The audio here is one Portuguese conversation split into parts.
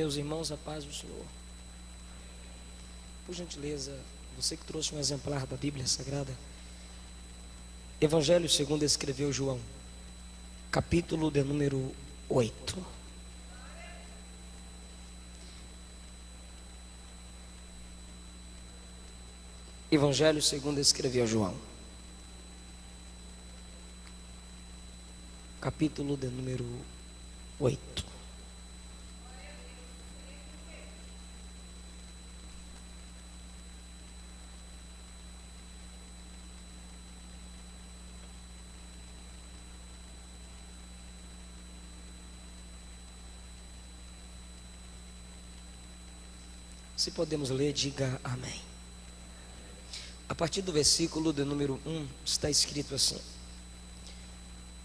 Meus irmãos, a paz do Senhor. Por gentileza, você que trouxe um exemplar da Bíblia Sagrada, Evangelho segundo escreveu João, capítulo de número 8. Evangelho segundo escreveu João, capítulo de número 8. Se podemos ler, diga amém. A partir do versículo de número 1 está escrito assim: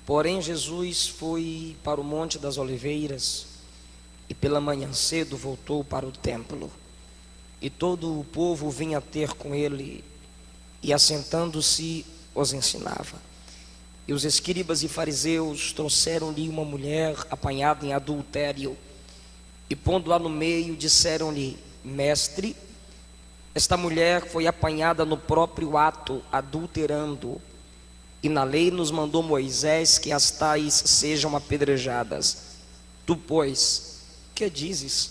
Porém Jesus foi para o Monte das Oliveiras e pela manhã cedo voltou para o templo. E todo o povo vinha ter com ele e assentando-se os ensinava. E os escribas e fariseus trouxeram-lhe uma mulher apanhada em adultério e pondo-a no meio disseram-lhe: Mestre, esta mulher foi apanhada no próprio ato, adulterando, e na lei nos mandou Moisés que as tais sejam apedrejadas. Tu, pois, que dizes?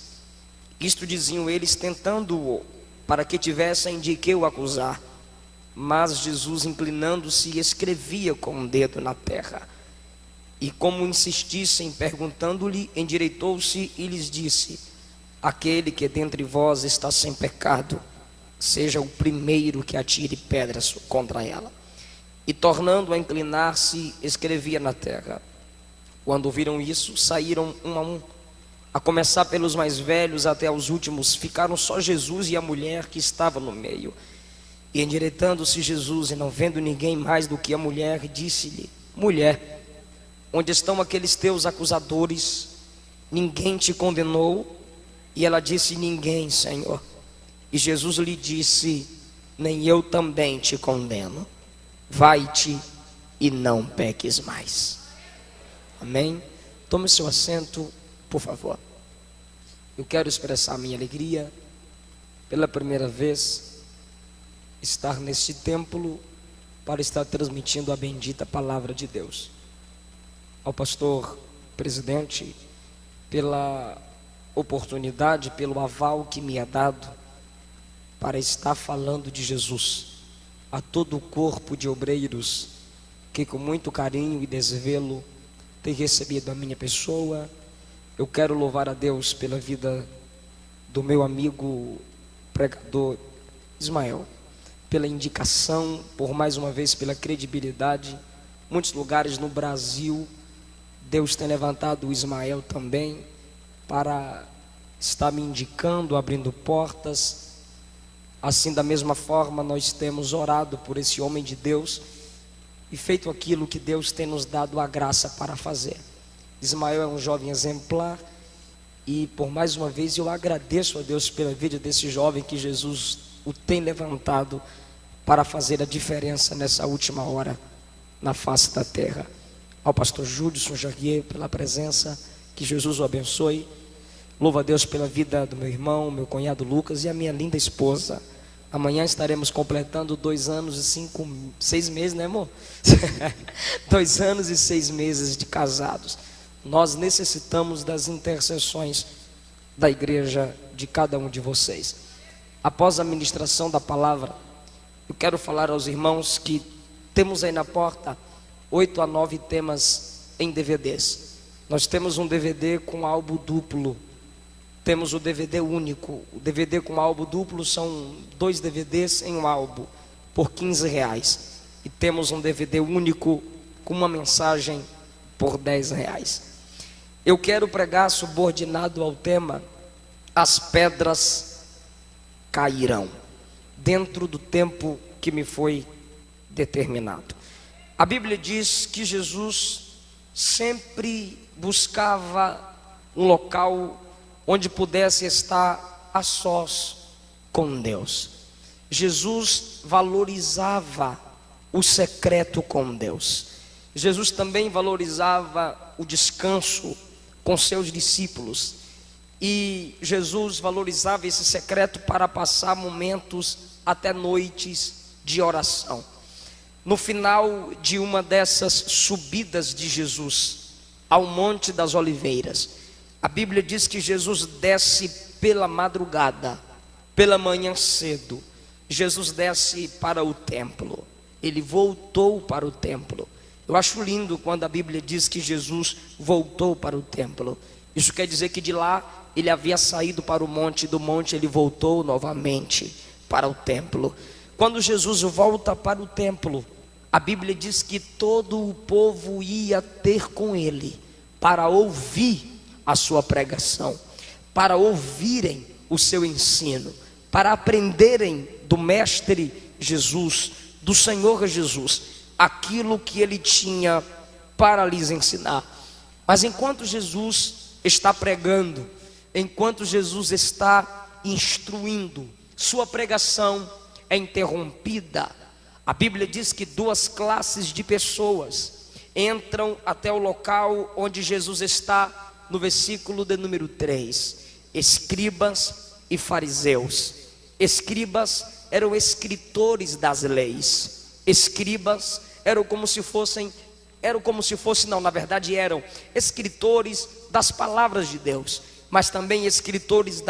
Isto diziam eles, tentando-o, para que tivessem de que o acusar. Mas Jesus, inclinando-se, escrevia com um dedo na terra. E como insistissem, perguntando-lhe, endireitou-se e lhes disse: Aquele que dentre vós está sem pecado, seja o primeiro que atire pedras contra ela. E tornando a inclinar-se, escrevia na terra. Quando ouviram isso, saíram um a um, a começar pelos mais velhos até os últimos. Ficaram só Jesus e a mulher que estava no meio. E endireitando-se Jesus, e não vendo ninguém mais do que a mulher, disse-lhe: Mulher, onde estão aqueles teus acusadores? Ninguém te condenou? E ela disse: Ninguém, Senhor. E Jesus lhe disse: Nem eu também te condeno. Vai-te e não peques mais. Amém? Tome seu assento, por favor. Eu quero expressar minha alegria pela primeira vez estar neste templo para estar transmitindo a bendita palavra de Deus. Ao pastor presidente, pela oportunidade, pelo aval que me é dado para estar falando de Jesus a todo o corpo de obreiros que com muito carinho e desvelo tem recebido a minha pessoa. Eu quero louvar a Deus pela vida do meu amigo pregador Ismael, pela indicação, por mais uma vez pela credibilidade. Muitos lugares no Brasil Deus tem levantado o Ismael também para estar me indicando, abrindo portas. Assim, da mesma forma, nós temos orado por esse homem de Deus e feito aquilo que Deus tem nos dado a graça para fazer. Ismael é um jovem exemplar e, por mais uma vez, eu agradeço a Deus pela vida desse jovem que Jesus o tem levantado para fazer a diferença nessa última hora na face da terra. Ao pastor Judson Jaguier pela presença, que Jesus o abençoe. Louvo a Deus pela vida do meu irmão, meu cunhado Lucas e a minha linda esposa. Amanhã estaremos completando 2 anos e 6 meses, né, amor? 2 anos e 6 meses de casados. Nós necessitamos das intercessões da igreja, de cada um de vocês. Após a ministração da palavra, eu quero falar aos irmãos que temos aí na porta 8 a 9 temas em DVDs. Nós temos um DVD com álbum duplo. Temos o DVD único. O DVD com álbum duplo são 2 DVDs em um álbum por R$15. E temos um DVD único com uma mensagem por R$10. Eu quero pregar subordinado ao tema: As pedras cairão, dentro do tempo que me foi determinado. A Bíblia diz que Jesus sempre buscava um local onde pudesse estar a sós com Deus. Jesus valorizava o secreto com Deus. Jesus também valorizava o descanso com seus discípulos. E Jesus valorizava esse secreto para passar momentos, até noites de oração. No final de uma dessas subidas de Jesus ao Monte das Oliveiras, a Bíblia diz que Jesus desce pela madrugada, pela manhã cedo. Jesus desce para o templo. Ele voltou para o templo. Eu acho lindo quando a Bíblia diz que Jesus voltou para o templo. Isso quer dizer que de lá ele havia saído para o monte, do monte ele voltou novamente para o templo. Quando Jesus volta para o templo, a Bíblia diz que todo o povo ia ter com ele para ouvir a sua pregação, para ouvirem o seu ensino, para aprenderem do Mestre Jesus, do Senhor Jesus, aquilo que ele tinha para lhes ensinar. Mas enquanto Jesus está pregando, enquanto Jesus está instruindo, sua pregação é interrompida. A Bíblia diz que duas classes de pessoas entram até o local onde Jesus está, no versículo de número 3, escribas e fariseus. Escribas eram escritores das leis. Escribas eram como se fossem, na verdade eram escritores das palavras de Deus, mas também escritores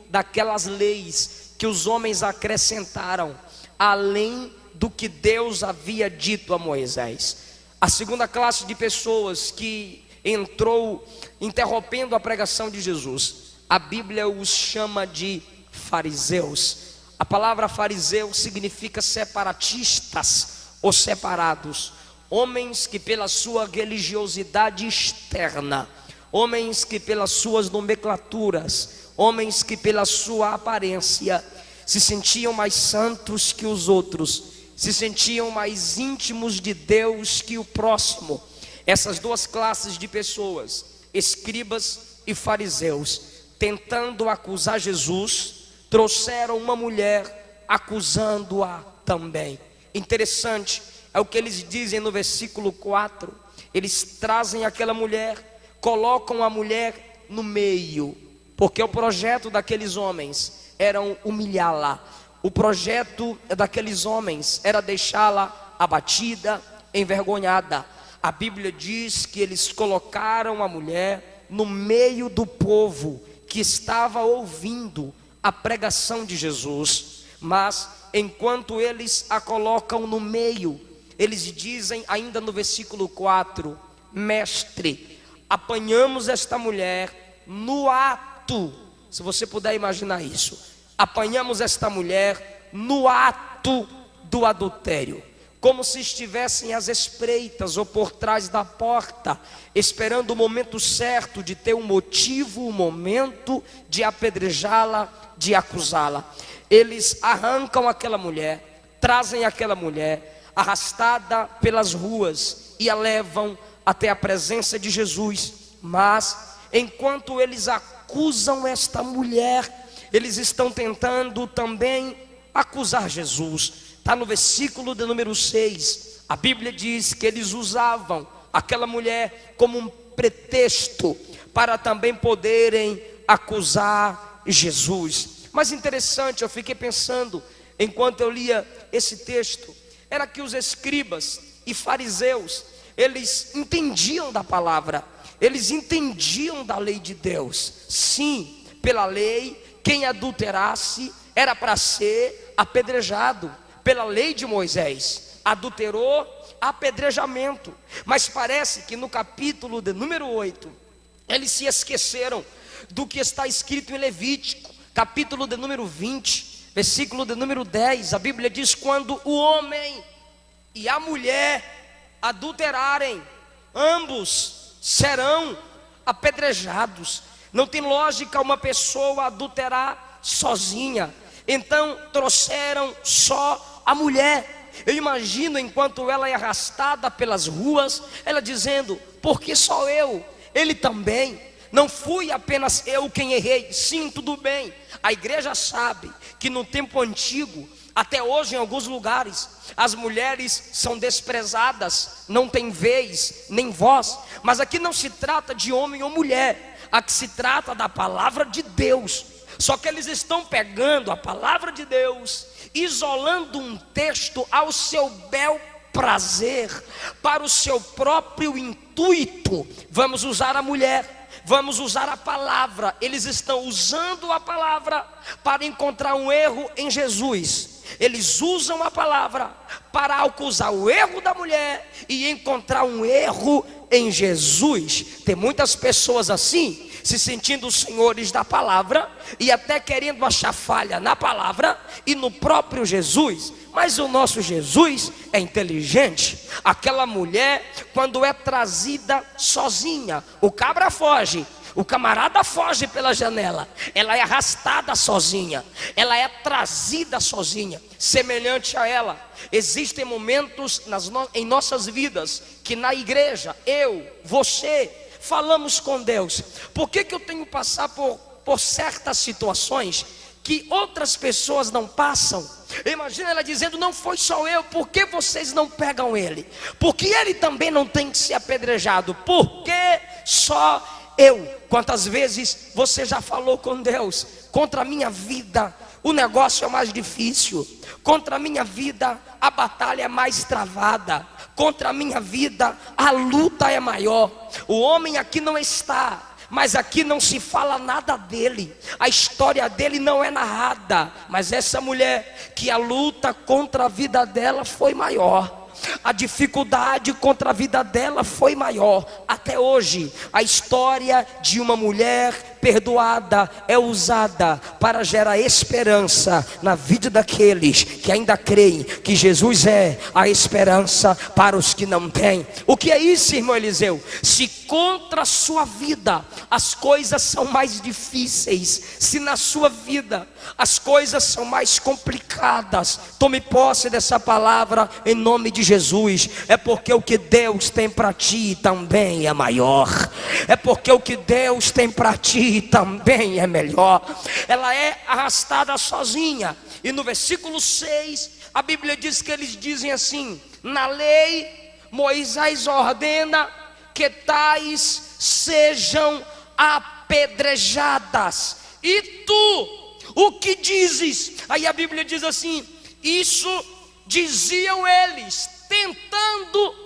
daquelas leis que os homens acrescentaram, além do que Deus havia dito a Moisés. A segunda classe de pessoas que entrou interrompendo a pregação de Jesus, a Bíblia os chama de fariseus. A palavra fariseu significa separatistas ou separados, homens que pela sua religiosidade externa, homens que pelas suas nomenclaturas, homens que pela sua aparência se sentiam mais santos que os outros, se sentiam mais íntimos de Deus que o próximo. Essas duas classes de pessoas, escribas e fariseus, tentando acusar Jesus, trouxeram uma mulher acusando-a também. Interessante é o que eles dizem no versículo 4. Eles trazem aquela mulher, colocam a mulher no meio, porque o projeto daqueles homens era humilhá-la. O projeto daqueles homens era deixá-la abatida, envergonhada. A Bíblia diz que eles colocaram a mulher no meio do povo que estava ouvindo a pregação de Jesus. Mas enquanto eles a colocam no meio, eles dizem ainda no versículo 4: Mestre, apanhamos esta mulher no ato. Se você puder imaginar isso, apanhamos esta mulher no ato do adultério, como se estivessem às espreitas ou por trás da porta, esperando o momento certo de ter um motivo, um momento de apedrejá-la, de acusá-la. Eles arrancam aquela mulher, trazem aquela mulher arrastada pelas ruas e a levam até a presença de Jesus. Mas enquanto eles acusam esta mulher, eles estão tentando também acusar Jesus. Está no versículo de número 6. A Bíblia diz que eles usavam aquela mulher como um pretexto para também poderem acusar Jesus. Mas interessante, eu fiquei pensando enquanto eu lia esse texto, era que os escribas e fariseus, eles entendiam da palavra, eles entendiam da lei de Deus. Sim, pela lei, quem adulterasse era para ser apedrejado. Pela lei de Moisés, adulterou, apedrejamento. Mas parece que no capítulo de número 8, eles se esqueceram do que está escrito em Levítico, capítulo de número 20, versículo de número 10. A Bíblia diz: quando o homem e a mulher adulterarem, ambos serão apedrejados. Não tem lógica uma pessoa adulterar sozinha. Então trouxeram só a mulher. Eu imagino enquanto ela é arrastada pelas ruas, ela dizendo: por que só eu? Ele também. Não fui apenas eu quem errei. Sim, tudo bem. A igreja sabe que no tempo antigo, até hoje em alguns lugares, as mulheres são desprezadas, não tem vez nem voz. Mas aqui não se trata de homem ou mulher. a que se trata da palavra de Deus. Só que eles estão pegando a palavra de Deus, isolando um texto ao seu bel prazer, para o seu próprio intuito. Vamos usar a mulher, vamos usar a palavra. Eles estão usando a palavra para encontrar um erro em Jesus. Eles usam a palavra para acusar o erro da mulher e encontrar um erro em Jesus. Tem muitas pessoas assim, se sentindo os senhores da palavra e até querendo achar falha na palavra e no próprio Jesus. Mas o nosso Jesus é inteligente. Aquela mulher, quando é trazida sozinha, o cabra foge, o camarada foge pela janela, ela é arrastada sozinha, ela é trazida sozinha. Semelhante a ela, existem momentos em nossas vidas que na igreja, eu, você, falamos com Deus. Por que eu tenho que passar por certas situações que outras pessoas não passam? Imagina ela dizendo: não foi só eu, por que vocês não pegam ele? Porque ele também não tem que ser apedrejado, por que só eu? Quantas vezes você já falou com Deus: contra a minha vida o negócio é mais difícil, contra a minha vida a batalha é mais travada, contra a minha vida a luta é maior. O homem aqui não está, mas aqui não se fala nada dele, a história dele não é narrada. Mas essa mulher, que a luta contra a vida dela foi maior, a dificuldade contra a vida dela foi maior. Até hoje, a história de uma mulher perdoada é usada para gerar esperança na vida daqueles que ainda creem que Jesus é a esperança para os que não têm. O que é isso, irmão Eliseu? Se contra a sua vida as coisas são mais difíceis, se na sua vida as coisas são mais complicadas, tome posse dessa palavra em nome de Jesus. É porque o que Deus tem para ti também é maior, é porque o que Deus tem para ti também é melhor. Ela é arrastada sozinha, e no versículo 6 a Bíblia diz que eles dizem assim: na lei Moisés ordena que tais sejam apedrejadas, e tu o que dizes? Aí a Bíblia diz assim: isso diziam eles, tentando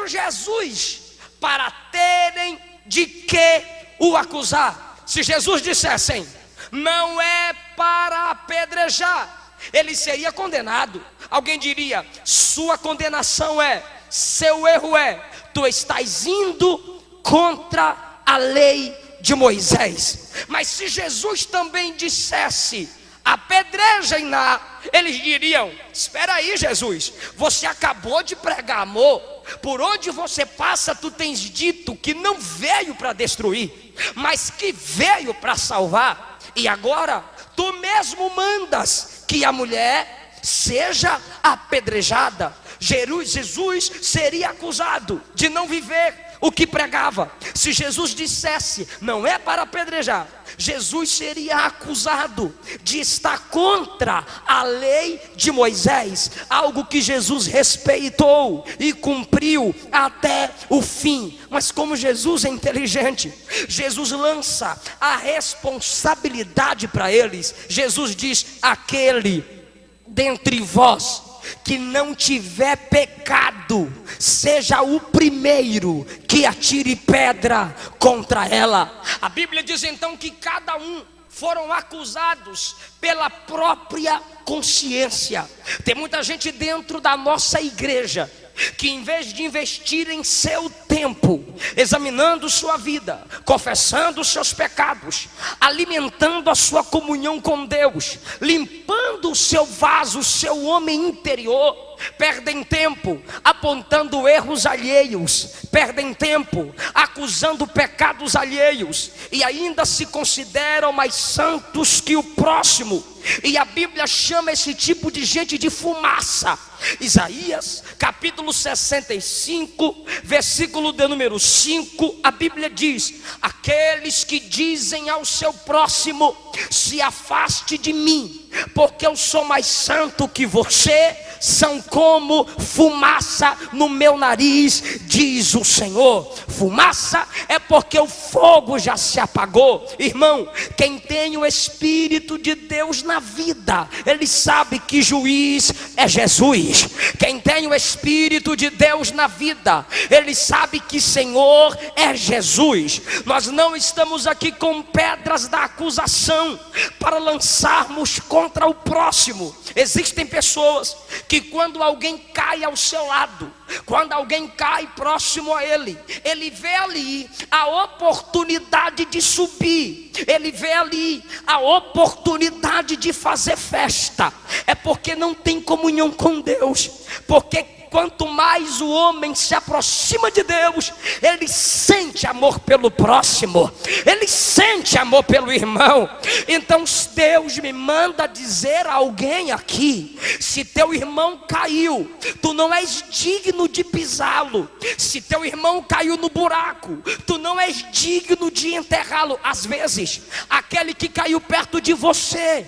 Jesus, para terem de que o acusar. Se Jesus dissessem: não é para apedrejar, ele seria condenado. Alguém diria: sua condenação é, seu erro é, tu estás indo contra a lei de Moisés. Mas se Jesus também dissesse: apedrejem-na, eles diriam: espera aí, Jesus, você acabou de pregar amor, por onde você passa tu tens dito que não veio para destruir, mas que veio para salvar, e agora tu mesmo mandas que a mulher seja apedrejada. Jesus seria acusado de não viver o que pregava. Se Jesus dissesse: não é para apedrejar, Jesus seria acusado de estar contra a lei de Moisés, algo que Jesus respeitou e cumpriu até o fim. Mas como Jesus é inteligente, Jesus lança a responsabilidade para eles. Jesus diz: aquele dentre vós que não tiver pecado, seja o primeiro que atire pedra contra ela. A Bíblia diz então que cada um foram acusados pela própria consciência. Tem muita gente dentro da nossa igreja que, em vez de investir em seu tempo, examinando sua vida, confessando os seus pecados, alimentando a sua comunhão com Deus, limpando o seu vaso, o seu homem interior, perdem tempo apontando erros alheios, perdem tempo acusando pecados alheios, e ainda se consideram mais santos que o próximo. E a Bíblia chama esse tipo de gente de fumaça. Isaías capítulo 65, versículo de número 5, a Bíblia diz: aqueles que dizem ao seu próximo: se afaste de mim, porque eu sou mais santo que você, são como fumaça no meu nariz, diz o Senhor. Fumaça é porque o fogo já se apagou. Irmão, quem tem o Espírito de Deus na vida, ele sabe que juiz é Jesus. Quem tem o Espírito de Deus na vida, ele sabe que Senhor é Jesus. Nós não estamos aqui com pedras da acusação para lançarmos contra o próximo. Existem pessoas que quando alguém cai ao seu lado, quando alguém cai próximo a ele, ele vê ali a oportunidade de subir, ele vê ali a oportunidade de fazer festa. É porque não tem comunhão com Deus. Porque quanto mais o homem se aproxima de Deus, ele sente amor pelo próximo, ele sente amor pelo irmão. Então Deus me manda dizer a alguém aqui: se teu irmão caiu, tu não és digno de pisá-lo. Se teu irmão caiu no buraco, tu não és digno de enterrá-lo. Às vezes, aquele que caiu perto de você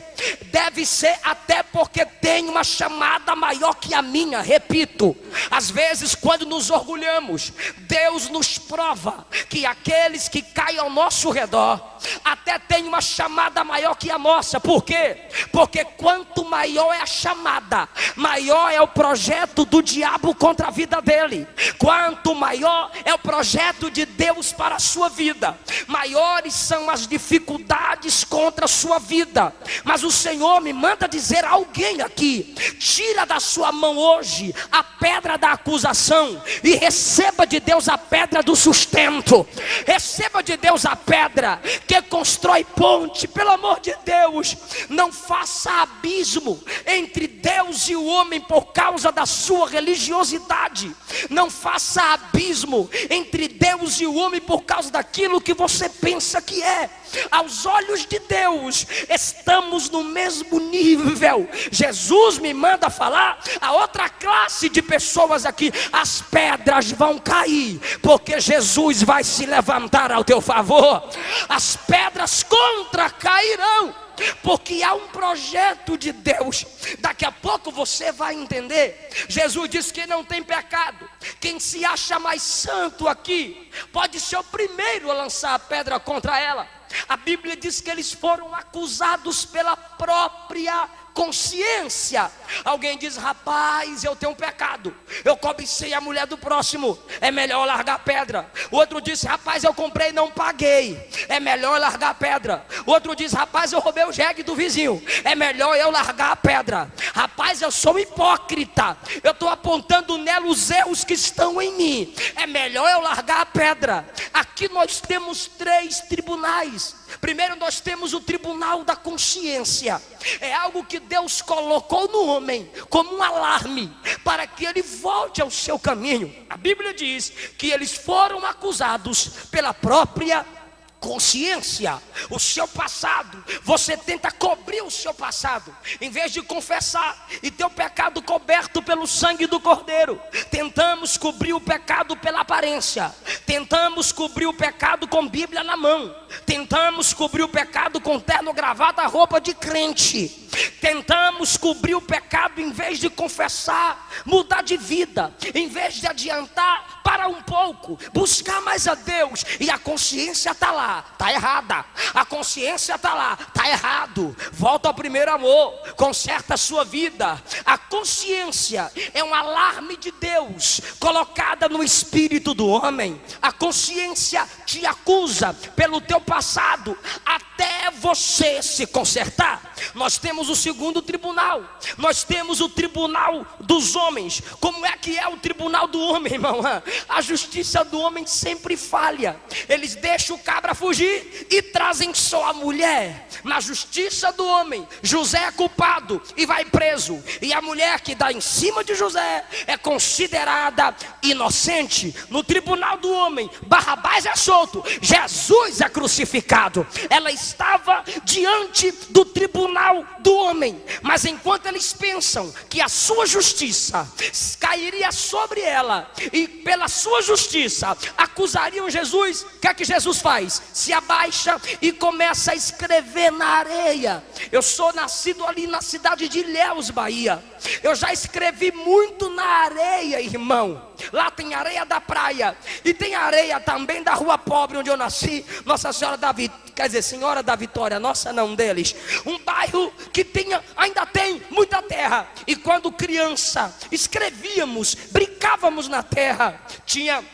deve ser até porque tem uma chamada maior que a minha. Repito, às vezes quando nos orgulhamos, Deus nos prova que aqueles que caem ao nosso redor até tem uma chamada maior que a nossa. Por quê? Porque quanto maior é a chamada, maior é o projeto do diabo contra a vida dele. Quanto maior é o projeto de Deus para a sua vida, maiores são as dificuldades contra a sua vida. Mas o Senhor me manda dizer a alguém aqui: tira da sua mão hoje a pedra da acusação e receba de Deus a pedra do sustento. Receba de Deus a pedra que constrói ponte. Pelo amor de Deus, não faça abismo entre Deus e o homem por causa da sua religiosidade. Não faça abismo entre Deus e o homem por causa daquilo que você pensa que é. Aos olhos de Deus, estamos no mesmo nível. Jesus me manda falar a outra classe de pessoas aqui: as pedras vão cair, porque Jesus vai se levantar ao teu favor. As pedras contra cairão, porque há um projeto de Deus. Daqui a pouco você vai entender. Jesus disse que não tem pecado. Quem se acha mais santo aqui pode ser o primeiro a lançar a pedra contra ela. A Bíblia diz que eles foram acusados pela própria consciência. Alguém diz: rapaz, eu tenho um pecado, eu cobicei a mulher do próximo, é melhor largar a pedra. O outro disse: rapaz, eu comprei e não paguei, é melhor largar a pedra. O outro diz: rapaz, eu roubei o jegue do vizinho, é melhor eu largar a pedra. Rapaz, eu sou hipócrita, eu estou apontando nela os erros que estão em mim, é melhor eu largar a pedra. Aqui nós temos 3 tribunais. Primeiro, nós temos o tribunal da consciência. É algo que Deus colocou no homem como um alarme para que ele volte ao seu caminho. A Bíblia diz que eles foram acusados pela própria consciência. O seu passado, você tenta cobrir o seu passado, em vez de confessar e ter o pecado coberto pelo sangue do Cordeiro. Tentamos cobrir o pecado pela aparência, tentamos cobrir o pecado com Bíblia na mão, tentamos cobrir o pecado com terno, gravata, roupa de crente. Tentamos cobrir o pecado em vez de confessar, mudar de vida, em vez de adiantar, parar um pouco, buscar mais a Deus. E a consciência está lá, está errada. A consciência está lá, está errado. Volta ao primeiro amor, conserta a sua vida. A consciência é um alarme de Deus colocada no espírito do homem. A consciência te acusa pelo teu passado até você se consertar. Nós temos o segundo tribunal. Nós temos o tribunal dos homens. Como é que é o tribunal do homem, irmão? A justiça do homem sempre falha. Eles deixam o cabra fugir e trazem só a mulher. Na justiça do homem, José é culpado e vai preso, e a mulher que dá em cima de José é considerada inocente. No tribunal do homem, Barrabás é solto, Jesus é crucificado. Ela estava diante do tribunal tribunal do homem. Mas enquanto eles pensam que a sua justiça cairia sobre ela, e pela sua justiça acusariam Jesus, o que é que Jesus faz? Se abaixa e começa a escrever na areia. Eu sou nascido ali na cidade de Ilhéus, Bahia. Eu já escrevi muito na areia, irmão. Lá tem areia da praia e tem areia também da Rua Pobre, onde eu nasci. Nossa Senhora da Vitória, quer dizer, Senhora da Vitória, nossa não deles. Um bairro que ainda tem muita terra. E quando criança escrevíamos, brincávamos na terra. Tinha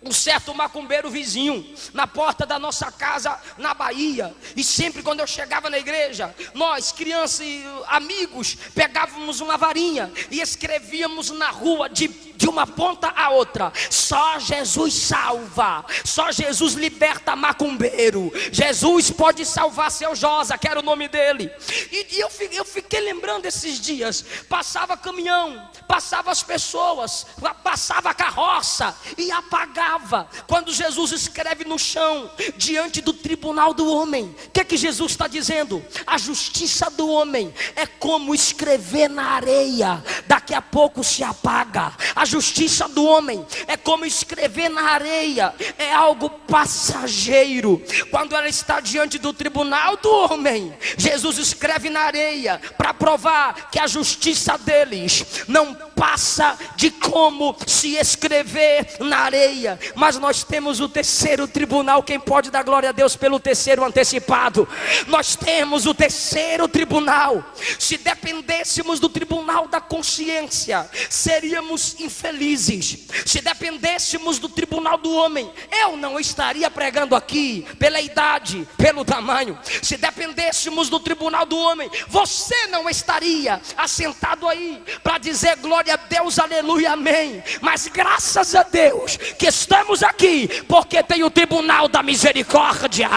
um certo macumbeiro vizinho na porta da nossa casa na Bahia. E sempre quando eu chegava na igreja, nós, crianças e amigos, pegávamos uma varinha e escrevíamos na rua de uma ponta a outra: só Jesus salva, só Jesus liberta macumbeiro, Jesus pode salvar seu Josa, que era o nome dele. E eu fiquei lembrando esses dias. Passava caminhão, passava as pessoas, passava a carroça e apagava. Quando Jesus escreve no chão, diante do tribunal do homem, o que é que Jesus está dizendo? A justiça do homem é como escrever na areia, daqui a pouco se apaga. A justiça do homem é como escrever na areia, é algo passageiro. Quando ela está diante do tribunal do homem, Jesus escreve na areia para provar que a justiça deles não passa de como se escrever na areia. Mas nós temos o terceiro tribunal. Quem pode dar glória a Deus pelo terceiro antecipado? Nós temos o terceiro tribunal. Se dependêssemos do tribunal da consciência, seríamos infelizes. Se dependêssemos do tribunal do homem, eu não estaria pregando aqui pela idade, pelo tamanho. Se dependêssemos do tribunal do homem, você não estaria assentado aí para dizer glória a Deus, aleluia, amém. Mas graças a Deus que estamos aqui, porque tem o tribunal da misericórdia,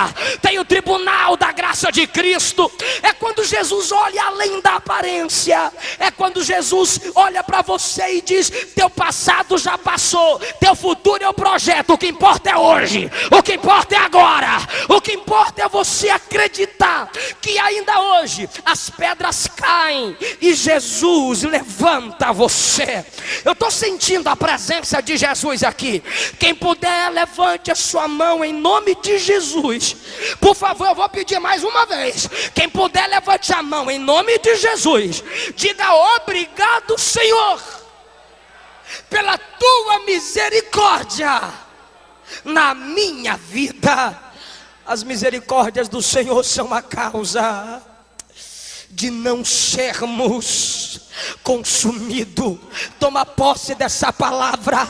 tem o tribunal da graça de Cristo. É quando Jesus olha além da aparência, é quando Jesus olha para você e diz: teu passado já passou, teu futuro é o projeto, o que importa é hoje, o que importa é agora, o que importa é você acreditar que ainda hoje as pedras caem e Jesus levanta você. Eu estou sentindo a presença de Jesus aqui. Quem puder, levante a sua mão em nome de Jesus. Por favor, eu vou pedir mais uma vez. Quem puder, levante a mão em nome de Jesus. Diga: obrigado, Senhor, pela tua misericórdia na minha vida. As misericórdias do Senhor são a causa de não sermos consumido. Toma posse dessa palavra.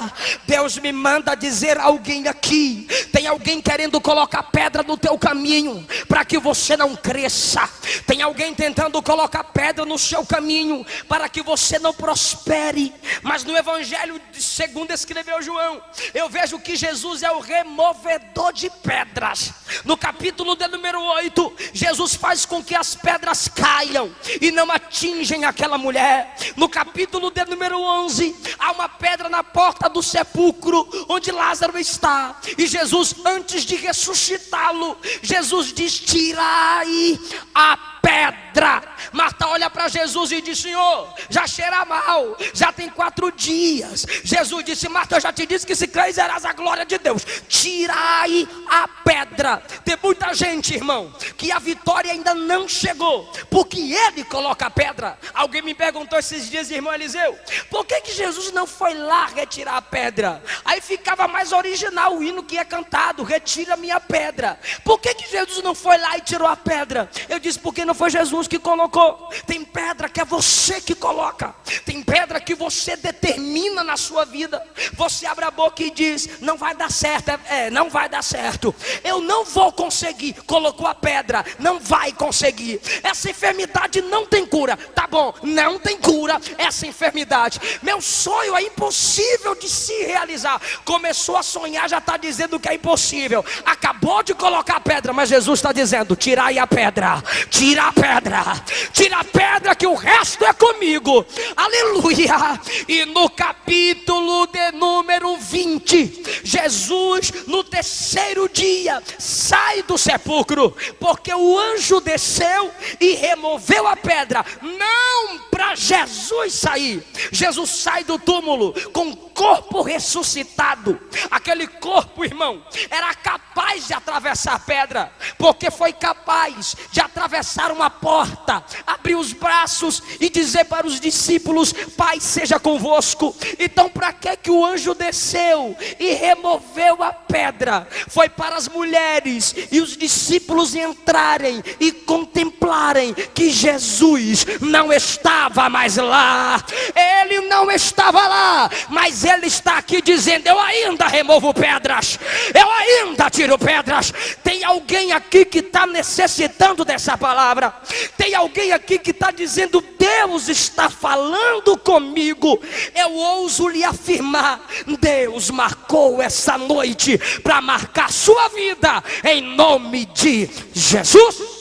Deus me manda dizer a alguém aqui: tem alguém querendo colocar pedra no teu caminho para que você não cresça. Tem alguém tentando colocar pedra no seu caminho para que você não prospere. Mas no evangelho segundo escreveu João, eu vejo que Jesus é o removedor de pedras. No capítulo de número 8, Jesus faz com que as pedras caiam e não atingem aquela mulher. No capítulo de número 11, há uma pedra na porta do sepulcro onde Lázaro está. E Jesus, antes de ressuscitá-lo, Jesus diz: tirai a pedra. Marta olha para Jesus e diz: Senhor, já cheira mal, já tem 4 dias. Jesus disse: Marta, eu já te disse que se creres verás a glória de Deus. Tirai a pedra. Tem muita gente, irmão, que a vitória ainda não chegou, porque ele coloca a pedra. Alguém me perguntou esses dias, irmão Eliseu, por que Jesus não foi lá retirar a pedra? Aí ficava mais original o hino que é cantado: retira minha pedra. Por que Jesus não foi lá e tirou a pedra? Eu disse: porque não foi Jesus que colocou. Tem pedra que é você que coloca. Tem pedra que você determina na sua vida. Você abre a boca e diz: não vai dar certo. Não vai dar certo. Eu não vou conseguir. Colocou a pedra, não vai conseguir. Essa enfermidade não tem cura. Tá bom, não tem cura essa enfermidade. Meu sonho é impossível de se realizar. Começou a sonhar, já está dizendo que é impossível. Acabou de colocar a pedra, mas Jesus está dizendo: tirai a pedra. Tira a pedra, tira a pedra que o resto é comigo. Aleluia. E no capítulo de número 20, Jesus no terceiro dia sai do sepulcro, porque o anjo desceu e removeu a pedra. Não para Jesus sair. Jesus sai do túmulo com o corpo ressuscitado. Aquele corpo, irmão, era capaz de atravessar a pedra, porque foi capaz de atravessar uma porta, abrir os braços e dizer para os discípulos: Pai seja convosco. Então para que o anjo desceu e removeu a pedra? Foi para as mulheres e os discípulos entrarem e contemplarem que Jesus não estava mais lá. Ele não estava lá, mas ele está aqui dizendo: eu ainda removo pedras, eu ainda tiro pedras. Tem alguém aqui que está necessitando dessa palavra? Tem alguém aqui que está dizendo: Deus está falando comigo? Eu ouso lhe afirmar: Deus marcou essa noite para marcar sua vida, em nome de Jesus.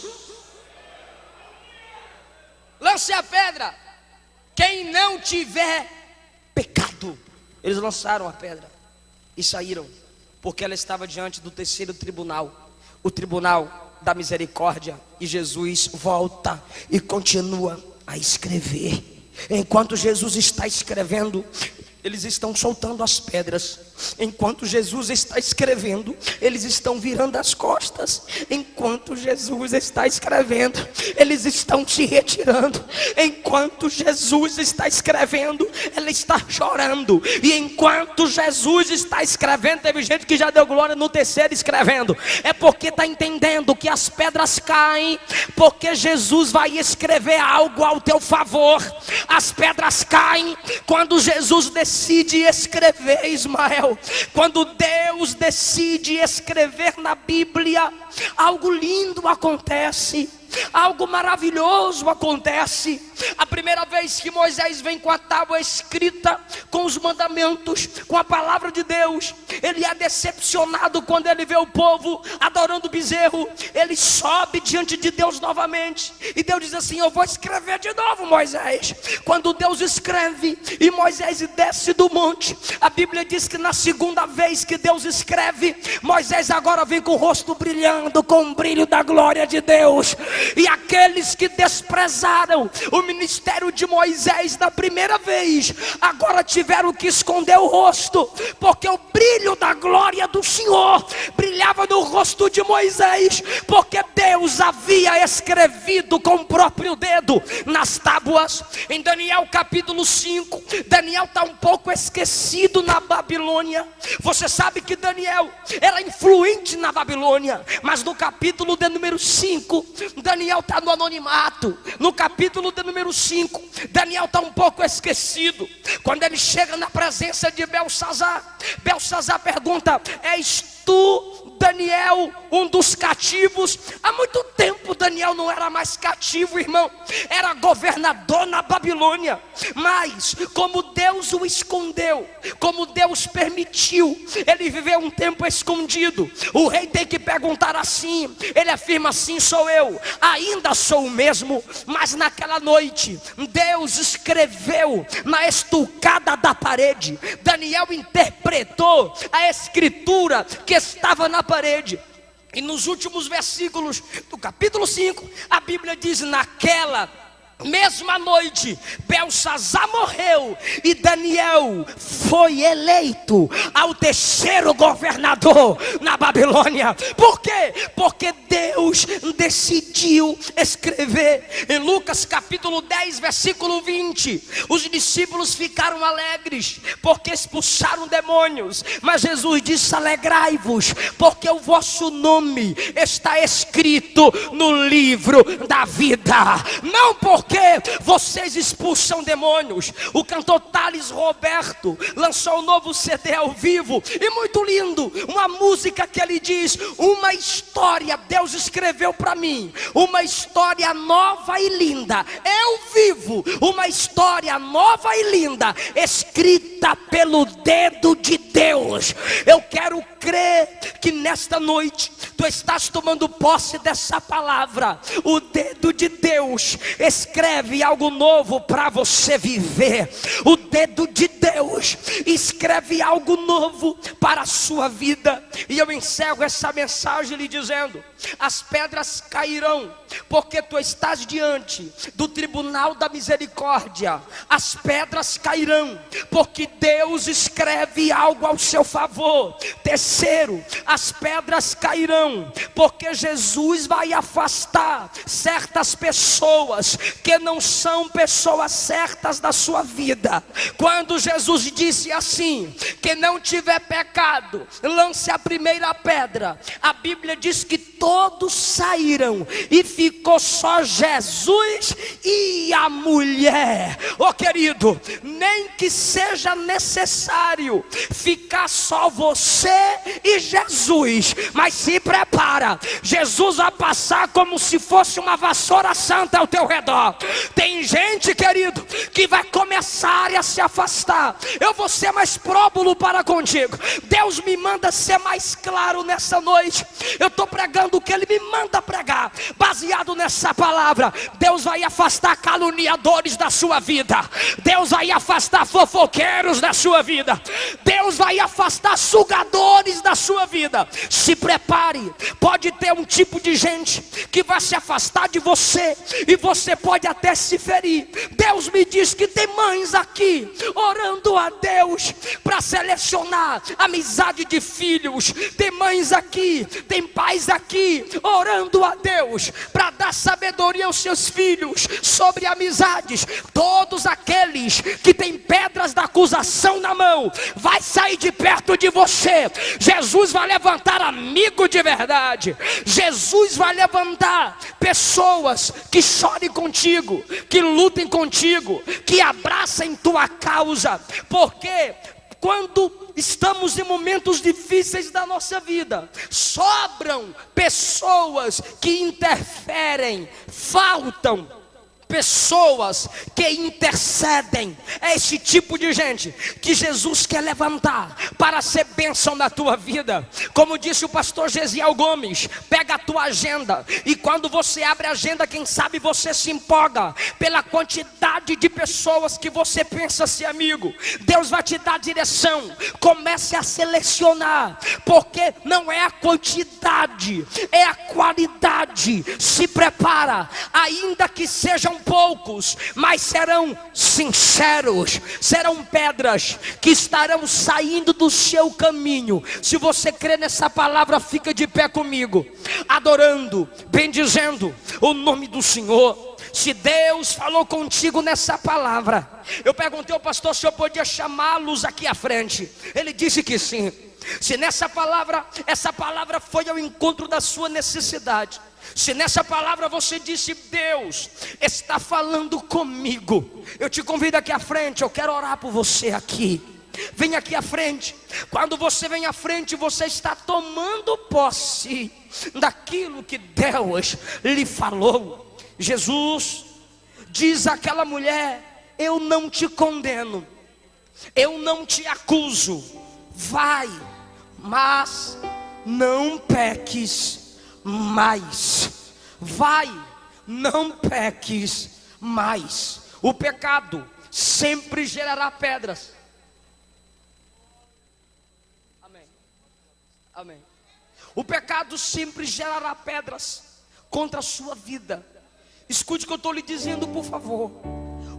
Lance a pedra quem não tiver pecado. Eles lançaram a pedra e saíram, porque ela estava diante do terceiro tribunal, o tribunal da misericórdia. E Jesus volta e continua a escrever. Enquanto Jesus está escrevendo, eles estão soltando as pedras. Enquanto Jesus está escrevendo, eles estão virando as costas. Enquanto Jesus está escrevendo, eles estão se retirando. Enquanto Jesus está escrevendo, ele está chorando. E enquanto Jesus está escrevendo, teve gente que já deu glória no terceiro escrevendo. É porque está entendendo que as pedras caem, porque Jesus vai escrever algo ao teu favor. As pedras caem quando Jesus decide escrever, Ismael. Quando Deus decide escrever na Bíblia, algo lindo acontece, algo maravilhoso acontece. A primeira vez que Moisés vem com a tábua escrita, com os mandamentos, com a palavra de Deus, ele é decepcionado quando ele vê o povo adorando o bezerro. Ele sobe diante de Deus novamente, e Deus diz assim: eu vou escrever de novo, Moisés. Quando Deus escreve e Moisés desce do monte, a Bíblia diz que na segunda vez que Deus escreve, Moisés agora vem com o rosto brilhando, com o brilho da glória de Deus. E aqueles que desprezaram o ministério de Moisés da primeira vez, agora tiveram que esconder o rosto, porque o brilho da glória do Senhor brilhava no rosto de Moisés, porque Deus havia escrevido com o próprio dedo nas tábuas. Em Daniel capítulo 5, Daniel está um pouco esquecido na Babilônia. Você sabe que Daniel era influente na Babilônia, mas no capítulo de número 5, Daniel está no anonimato. No capítulo de número 5, Daniel está um pouco esquecido. Quando ele chega na presença de Belsazar, Belsazar pergunta: és tu, Daniel, um dos cativos? Há muito tempo Daniel não era mais cativo, irmão. Era governador na Babilônia. Mas como Deus o escondeu, como Deus permitiu ele viver um tempo escondido, o rei tem que perguntar assim. Ele afirma assim: sou eu, ainda sou o mesmo. Mas naquela noite Deus escreveu na estucada da parede. Daniel interpretou a escritura que estava na parede. E nos últimos versículos do capítulo 5, a Bíblia diz: naquela mesma noite Belsazar morreu e Daniel foi eleito ao terceiro governador na Babilônia. Por quê? Porque Deus decidiu escrever. Em Lucas capítulo 10 versículo 20, os discípulos ficaram alegres porque expulsaram demônios, mas Jesus disse: alegrai-vos, porque o vosso nome está escrito no livro da vida. Não porque vocês expulsam demônios. O cantor Thales Roberto lançou um novo CD ao vivo, e muito lindo, uma música que ele diz: uma história Deus escreveu para mim, uma história nova e linda. Eu vivo uma história nova e linda, escrita pelo dedo de Deus. Eu quero crer que nesta noite tu estás tomando posse dessa palavra. O dedo de Deus escreve algo novo para você viver. O dedo de Deus escreve algo novo para a sua vida. E eu encerro essa mensagem lhe dizendo: as pedras cairão, porque tu estás diante do tribunal da misericórdia. As pedras cairão, porque Deus escreve algo ao seu favor. Terceiro, as pedras cairão, porque Jesus vai afastar certas pessoas que não são pessoas certas da sua vida. Quando Jesus disse assim: que não tiver pecado, lance a primeira pedra, a Bíblia diz que todos saíram e ficou só Jesus e a mulher. Oh querido, nem que seja necessário ficar só você e Jesus, mas se prepara, Jesus vai passar como se fosse uma vassoura santa ao teu redor. Tem gente, querido, que vai começar a se afastar. Eu vou ser mais próbulo para contigo. Deus me manda ser mais claro nessa noite. Eu estou pregando o que Ele me manda pregar, baseado nessa palavra. Deus vai afastar caluniadores da sua vida. Deus vai afastar fofoqueiros da sua vida. Deus vai afastar sugadores da sua vida. Se prepare, pode ter um tipo de gente que vai se afastar de você, e você pode até se ferir. Deus me diz que tem mães aqui orando a Deus para selecionar amizade de filhos. Tem mães aqui, tem pais aqui orando a Deus para dar sabedoria aos seus filhos sobre amizades. Todos aqueles que têm pedras da acusação na mão, vai sair de perto de você. Jesus vai levantar amigo de verdade. Jesus vai levantar pessoas que chorem contigo, que lutem contigo, que abracem tua causa. Porque quando estamos em momentos difíceis da nossa vida, sobram pessoas que interferem, faltam pessoas que intercedem. É esse tipo de gente que Jesus quer levantar para ser bênção na tua vida. Como disse o pastor Gesiel Gomes, pega a tua agenda, e quando você abre a agenda, quem sabe você se empolga pela quantidade de pessoas que você pensa ser amigo. Deus vai te dar direção. Comece a selecionar, porque não é a quantidade, é a qualidade. Se prepara, ainda que sejam poucos, mas serão sinceros, serão pedras que estarão saindo do seu caminho. Se você crê nessa palavra, fica de pé comigo, adorando, bendizendo o nome do Senhor. Se Deus falou contigo nessa palavra, eu perguntei ao pastor se eu podia chamá-los aqui à frente. Ele disse que sim. Se nessa palavra, essa palavra foi ao encontro da sua necessidade, se nessa palavra você disse: Deus está falando comigo, eu te convido aqui à frente. Eu quero orar por você aqui. Vem aqui à frente. Quando você vem à frente, você está tomando posse daquilo que Deus lhe falou. Jesus diz àquela mulher: eu não te condeno, eu não te acuso, vai, mas não peques mais. Vai, não peques mais. O pecado sempre gerará pedras. Amém. Amém. O pecado sempre gerará pedras contra a sua vida. Escute o que eu estou lhe dizendo, por favor.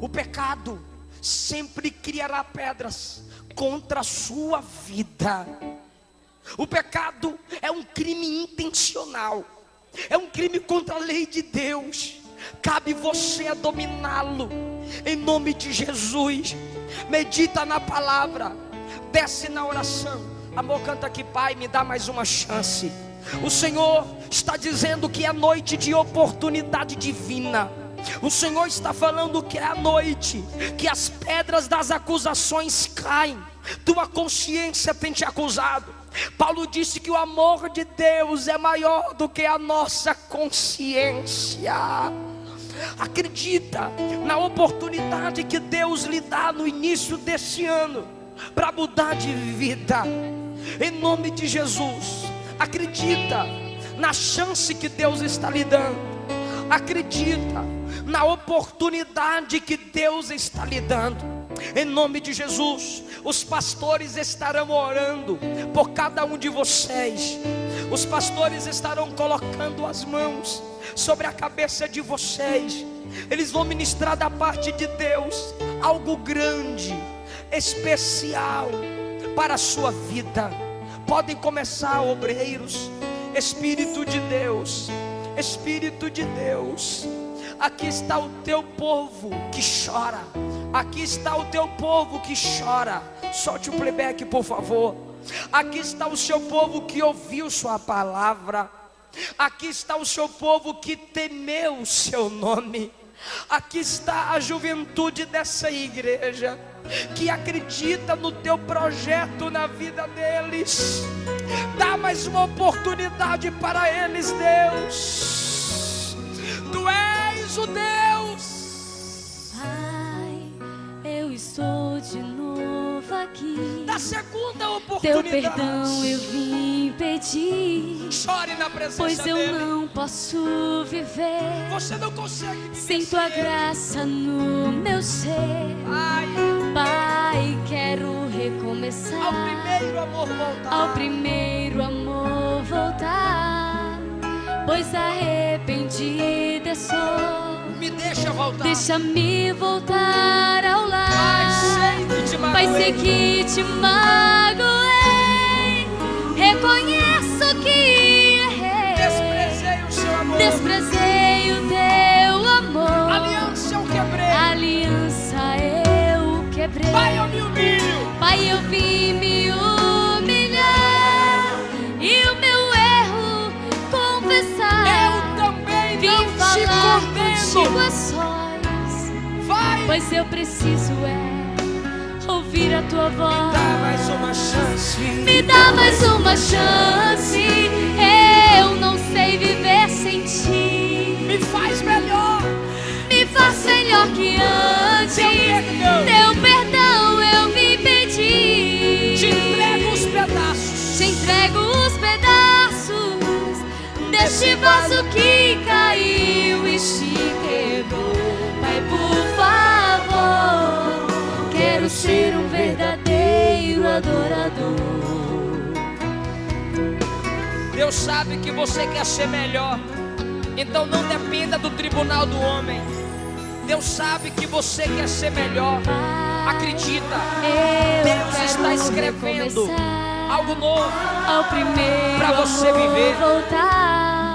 O pecado sempre criará pedras contra a sua vida. O pecado é um crime intencional, é um crime contra a lei de Deus. Cabe você a dominá-lo, em nome de Jesus. Medita na palavra, desce na oração. Amor, canta aqui: Pai, me dá mais uma chance. O Senhor está dizendo que é noite de oportunidade divina. O Senhor está falando que é a noite que as pedras das acusações caem. Tua consciência tem te acusado. Paulo disse que o amor de Deus é maior do que a nossa consciência. Acredita na oportunidade que Deus lhe dá no início desse ano para mudar de vida. Em nome de Jesus, acredita na chance que Deus está lhe dando. Acredita na oportunidade que Deus está lhe dando. Em nome de Jesus, os pastores estarão orando por cada um de vocês. Os pastores estarão colocando as mãos sobre a cabeça de vocês. Eles vão ministrar da parte de Deus algo grande, especial para a sua vida. Podem começar, obreiros. Espírito de Deus, Espírito de Deus, aqui está o teu povo que chora. Aqui está o teu povo que chora. Solte o playback, por favor. Aqui está o seu povo que ouviu sua palavra. Aqui está o seu povo que temeu o seu nome. Aqui está a juventude dessa igreja que acredita no teu projeto na vida deles. Dá mais uma oportunidade para eles, Deus. Tu és o Deus. Pai, eu estou de novo aqui. Da segunda oportunidade, teu perdão eu vim pedir. Chore na presença pois eu dele. não posso viver. Você não consegue viver sem tua graça no meu ser. Pai, quero recomeçar. Ao primeiro amor voltar. Ao primeiro amor voltar. Pois arrependida sou. Me deixa voltar. Deixa-me voltar ao lar. Pai, sei que te magoei. Reconheço que errei. Desprezei o seu amor. Desprezei o teu amor. Aliança eu quebrei. Aliança eu quebrei. Pai, eu me humilho. Pai, eu vim me humilhar e o meu erro confessar. Eu também vim não falar te contigo condeno. a sós. Vai. Pois eu preciso ouvir a tua voz. Me dá mais uma chance. Me dá mais uma chance. Eu não sei viver sem ti. Me faz melhor. Me faz melhor que antes. Teu perdão eu vim pedir. Te entrego os pedaços. Te entrego os pedaços deste vaso que caiu e se quebrou. Pai, por favor, quero ser um verdadeiro adorador. Deus sabe que você quer ser melhor. Então não dependa do tribunal do homem. Deus sabe que você quer ser melhor. Acredita. Deus está escrevendo algo novo para você viver.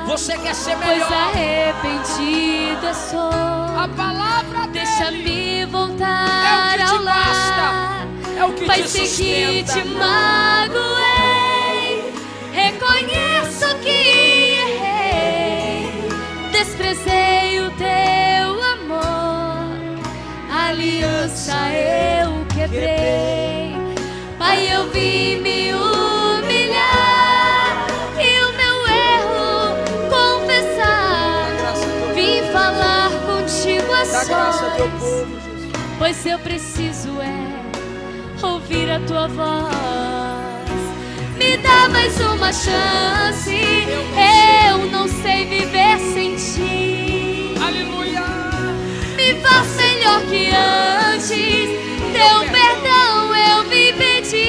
Você quer ser melhor. Pois arrependida sou. A palavra dele deixa-me voltar é o que te ao lar. basta, é o que Pai, te sei sustenta. que te magoei. Reconheço que errei. Desprezei o teu amor. Aliança eu quebrei. Pai, eu vim me humilhar e o meu erro confessar. Vim falar contigo a Dá graça ao teu sós. povo, Jesus. Pois eu preciso ouvir a tua voz. Me dá mais uma chance. Eu não sei viver sem ti. Aleluia. Me faz melhor que antes. Teu perdão eu vim pedir.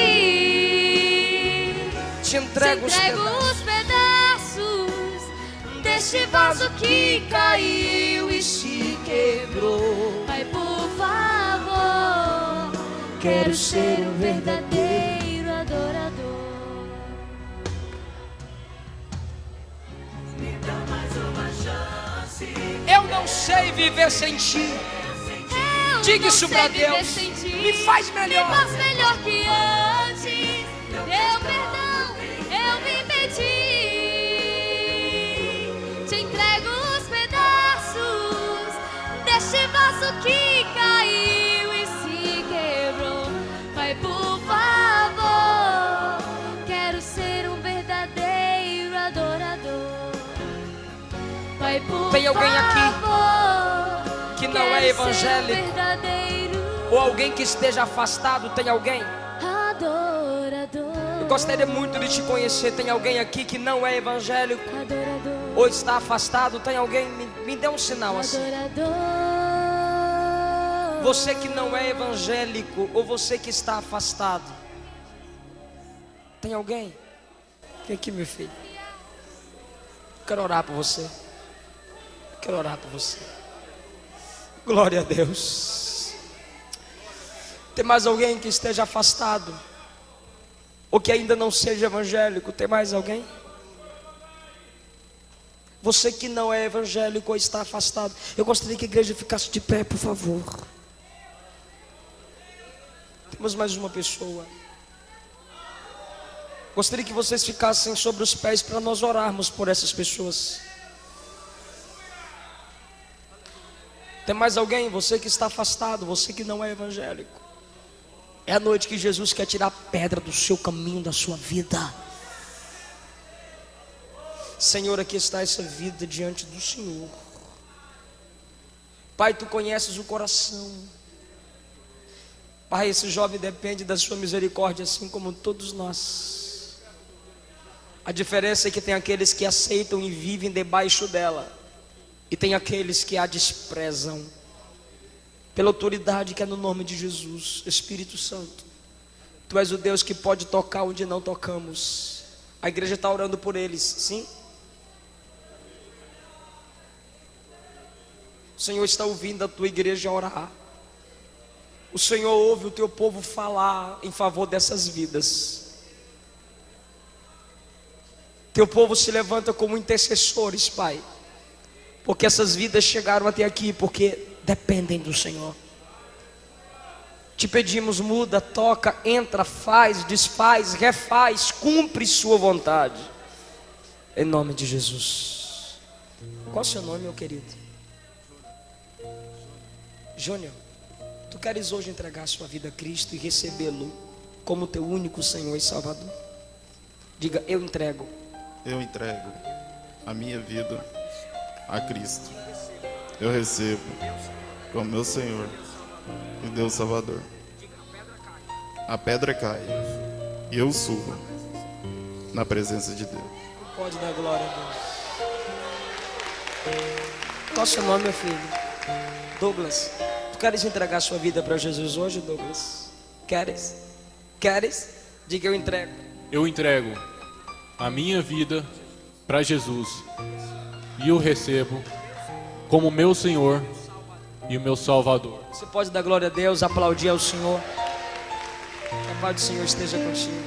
Te entrego, os pedaços deste vaso que caiu e se quebrou. Pai, por favor, quero ser um verdadeiro adorador. Me dá mais uma chance. Eu não sei viver sem ti. Diga isso pra Deus. Me faz melhor. Me faz melhor que antes. Teu perdão eu vim pedir. Te entrego os pedaços deste vaso que caiu e se quebrou. Pai, por favor, quero ser um verdadeiro adorador. Pai, por Tem alguém aqui favor, que não é quero ser um evangélico? verdadeiro Ou alguém que esteja afastado, tem alguém? adorador. Eu gostaria muito de te conhecer. Tem alguém aqui que não é evangélico Adorador, ou está afastado? Tem alguém? Me dê um sinal assim. adorador. Você que não é evangélico ou você que está afastado. Tem alguém? Vem aqui, meu filho. Quero orar por você. Quero orar por você. Glória a Deus. Tem mais alguém que esteja afastado ou que ainda não seja evangélico? Tem mais alguém? Você que não é evangélico ou está afastado, eu gostaria que a igreja ficasse de pé, por favor. Temos mais uma pessoa. Gostaria que vocês ficassem sobre os pés para nós orarmos por essas pessoas. Tem mais alguém? Você que está afastado, você que não é evangélico. É a noite que Jesus quer tirar a pedra do seu caminho, da sua vida. Senhor, aqui está essa vida diante do Senhor. Pai, Tu conheces o coração. Pai, esse jovem depende da Sua misericórdia, assim como todos nós. A diferença é que tem aqueles que aceitam e vivem debaixo dela, e tem aqueles que a desprezam. Pela autoridade que é no nome de Jesus, Espírito Santo, Tu és o Deus que pode tocar onde não tocamos. A igreja está orando por eles, sim? O Senhor está ouvindo a Tua igreja orar. O Senhor ouve o Teu povo falar em favor dessas vidas. Teu povo se levanta como intercessores, Pai, porque essas vidas chegaram até aqui porque dependem do Senhor. Te pedimos, muda, toca, entra, faz, desfaz, refaz, cumpre Sua vontade, em nome de Jesus. Qual é o seu nome, meu querido? Júnior. Tu queres hoje entregar sua vida a Cristo e recebê-lo como teu único Senhor e Salvador? Diga, eu entrego. Eu entrego a minha vida a Cristo. Eu recebo como meu Senhor e Deus Salvador. A pedra cai e eu subo na presença de Deus. Pode dar glória a Deus. Qual é o seu nome, meu filho? Douglas. Tu queres entregar sua vida para Jesus hoje, Douglas? Queres? Queres? Diga, eu entrego. Eu entrego a minha vida para Jesus e eu recebo como meu Senhor e o meu Salvador. Você pode dar glória a Deus, aplaudir ao Senhor. Que a paz do Senhor esteja contigo.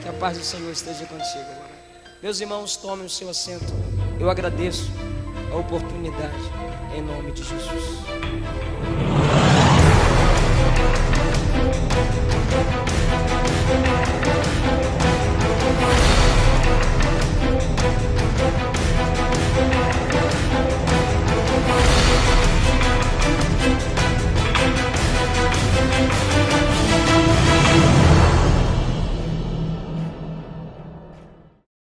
Que a paz do Senhor esteja contigo. Meus irmãos, tomem o seu assento. Eu agradeço a oportunidade em nome de Jesus.